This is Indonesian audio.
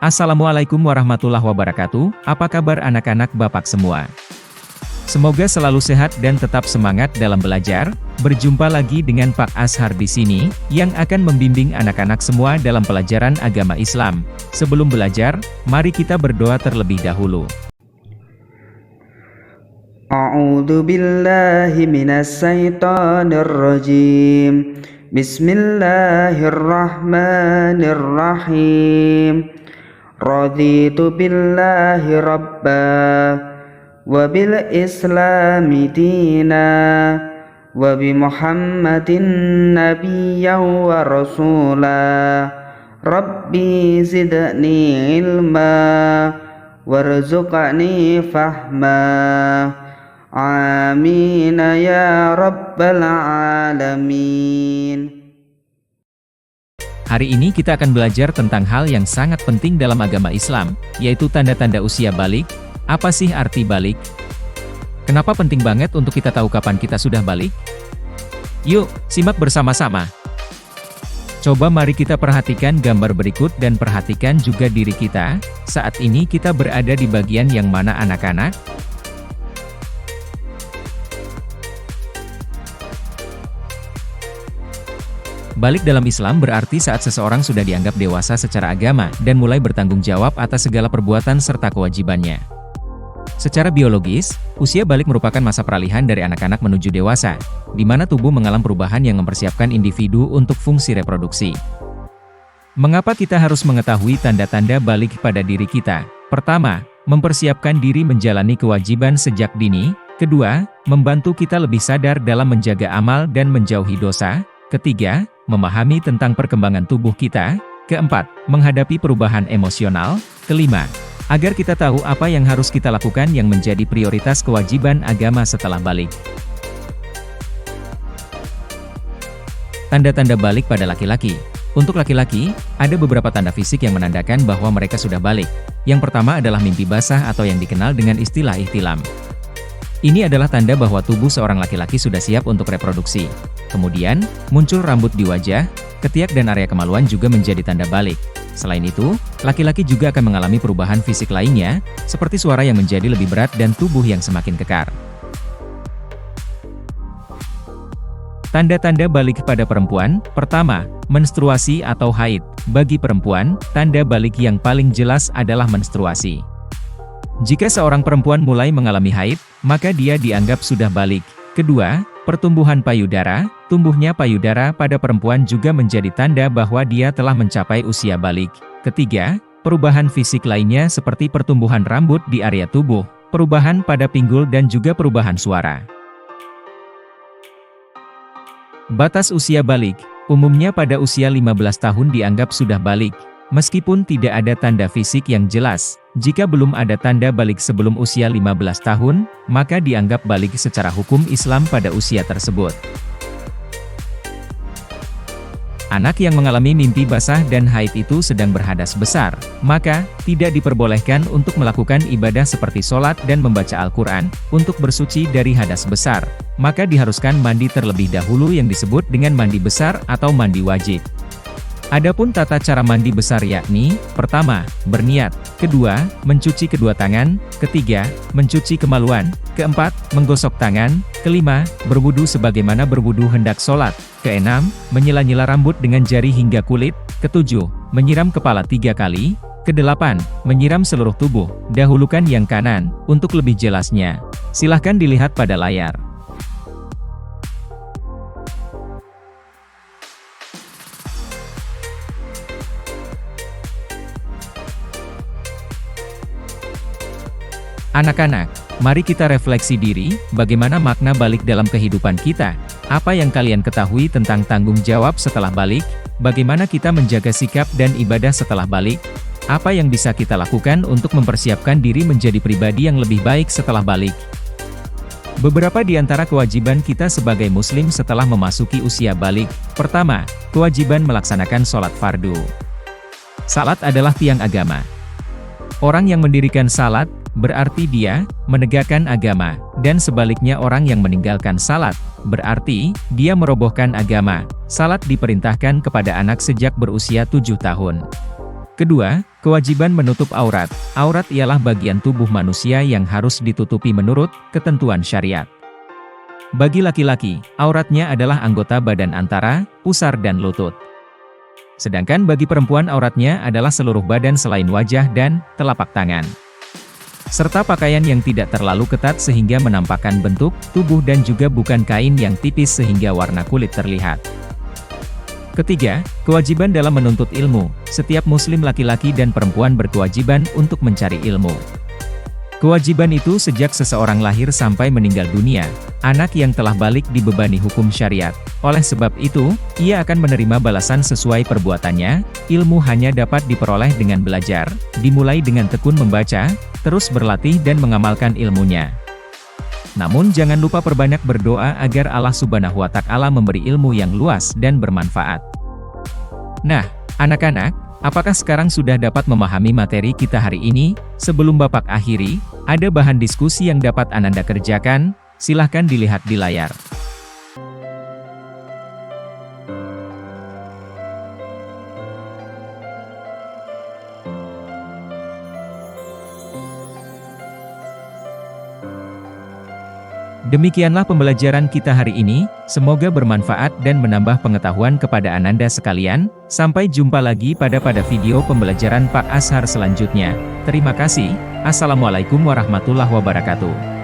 Assalamualaikum warahmatullahi wabarakatuh, apa kabar anak-anak Bapak semua? Semoga selalu sehat dan tetap semangat dalam belajar. Berjumpa lagi dengan Pak Ashar di sini, yang akan membimbing anak-anak semua dalam pelajaran agama Islam. Sebelum belajar, mari kita berdoa terlebih dahulu. A'udzu billahi minas syaitonir rajim. Bismillahirrahmanirrahim. Raditu billahi rabba wa bil islami dina wa bi muhammadin nabiyyan wa rasula. Rabbi zidni ilma warzuqni fahma. Amin ya rabbal alamin. Hari ini kita akan belajar tentang hal yang sangat penting dalam agama Islam, yaitu tanda-tanda usia balik. Apa sih arti balik? Kenapa penting banget untuk kita tahu kapan kita sudah balik? Yuk, simak bersama-sama. Coba mari kita perhatikan gambar berikut dan perhatikan juga diri kita. Saat ini kita berada di bagian yang mana anak-anak? Balik dalam Islam berarti saat seseorang sudah dianggap dewasa secara agama, dan mulai bertanggung jawab atas segala perbuatan serta kewajibannya. Secara biologis, usia balik merupakan masa peralihan dari anak-anak menuju dewasa, di mana tubuh mengalami perubahan yang mempersiapkan individu untuk fungsi reproduksi. Mengapa kita harus mengetahui tanda-tanda balik pada diri kita? Pertama, mempersiapkan diri menjalani kewajiban sejak dini. Kedua, membantu kita lebih sadar dalam menjaga amal dan menjauhi dosa. Ketiga, memahami tentang perkembangan tubuh kita. Keempat, menghadapi perubahan emosional. Kelima, agar kita tahu apa yang harus kita lakukan yang menjadi prioritas kewajiban agama setelah balik. Tanda-tanda balik pada laki-laki. Untuk laki-laki, ada beberapa tanda fisik yang menandakan bahwa mereka sudah balik. Yang pertama adalah mimpi basah atau yang dikenal dengan istilah ihtilam. Ini adalah tanda bahwa tubuh seorang laki-laki sudah siap untuk reproduksi. Kemudian, muncul rambut di wajah, ketiak dan area kemaluan juga menjadi tanda balik. Selain itu, laki-laki juga akan mengalami perubahan fisik lainnya, seperti suara yang menjadi lebih berat dan tubuh yang semakin kekar. Tanda-tanda balik pada perempuan. Pertama, menstruasi atau haid. Bagi perempuan, tanda balik yang paling jelas adalah menstruasi. Jika seorang perempuan mulai mengalami haid, maka dia dianggap sudah balik. Kedua, pertumbuhan payudara. Tumbuhnya payudara pada perempuan juga menjadi tanda bahwa dia telah mencapai usia balik. Ketiga, perubahan fisik lainnya seperti pertumbuhan rambut di area tubuh, perubahan pada pinggul dan juga perubahan suara. Batas usia balik. Umumnya pada usia 15 tahun dianggap sudah balik. Meskipun tidak ada tanda fisik yang jelas, jika belum ada tanda balik sebelum usia 15 tahun, maka dianggap balik secara hukum Islam pada usia tersebut. Anak yang mengalami mimpi basah dan haid itu sedang berhadas besar, maka tidak diperbolehkan untuk melakukan ibadah seperti sholat dan membaca Al-Quran. Untuk bersuci dari hadas besar, maka diharuskan mandi terlebih dahulu yang disebut dengan mandi besar atau mandi wajib. Adapun tata cara mandi besar yakni, pertama, berniat, kedua, mencuci kedua tangan, ketiga, mencuci kemaluan, keempat, menggosok tangan, kelima, berwudu sebagaimana berwudu hendak sholat, keenam, menyela-nyela rambut dengan jari hingga kulit, ketujuh, menyiram kepala 3 kali, kedelapan, menyiram seluruh tubuh, dahulukan yang kanan. Untuk lebih jelasnya, silahkan dilihat pada layar. Anak-anak, mari kita refleksi diri, bagaimana makna balik dalam kehidupan kita? Apa yang kalian ketahui tentang tanggung jawab setelah balik? Bagaimana kita menjaga sikap dan ibadah setelah balik? Apa yang bisa kita lakukan untuk mempersiapkan diri menjadi pribadi yang lebih baik setelah balik? Beberapa di antara kewajiban kita sebagai muslim setelah memasuki usia balik. Pertama, kewajiban melaksanakan sholat fardu. Salat adalah tiang agama. Orang yang mendirikan salat, berarti dia menegakkan agama, dan sebaliknya orang yang meninggalkan salat, berarti dia merobohkan agama. Salat diperintahkan kepada anak sejak berusia 7 tahun. Kedua, kewajiban menutup aurat. Aurat ialah bagian tubuh manusia yang harus ditutupi menurut ketentuan syariat. Bagi laki-laki, auratnya adalah anggota badan antara pusar dan lutut. Sedangkan bagi perempuan auratnya adalah seluruh badan selain wajah dan telapak tangan. Serta pakaian yang tidak terlalu ketat sehingga menampakkan bentuk tubuh dan juga bukan kain yang tipis sehingga warna kulit terlihat. Ketiga, kewajiban dalam menuntut ilmu. Setiap muslim laki-laki dan perempuan berkewajiban untuk mencari ilmu. Kewajiban itu sejak seseorang lahir sampai meninggal dunia. Anak yang telah balik dibebani hukum syariat. Oleh sebab itu, ia akan menerima balasan sesuai perbuatannya. Ilmu hanya dapat diperoleh dengan belajar, dimulai dengan tekun membaca, terus berlatih dan mengamalkan ilmunya. Namun jangan lupa perbanyak berdoa agar Allah Subhanahu wa Ta'ala memberi ilmu yang luas dan bermanfaat. Nah, anak-anak, apakah sekarang sudah dapat memahami materi kita hari ini? Sebelum Bapak akhiri, ada bahan diskusi yang dapat Ananda kerjakan, silahkan dilihat di layar. Demikianlah pembelajaran kita hari ini, semoga bermanfaat dan menambah pengetahuan kepada Ananda sekalian. Sampai jumpa lagi pada video pembelajaran Pak Ashar selanjutnya. Terima kasih. Assalamualaikum warahmatullahi wabarakatuh.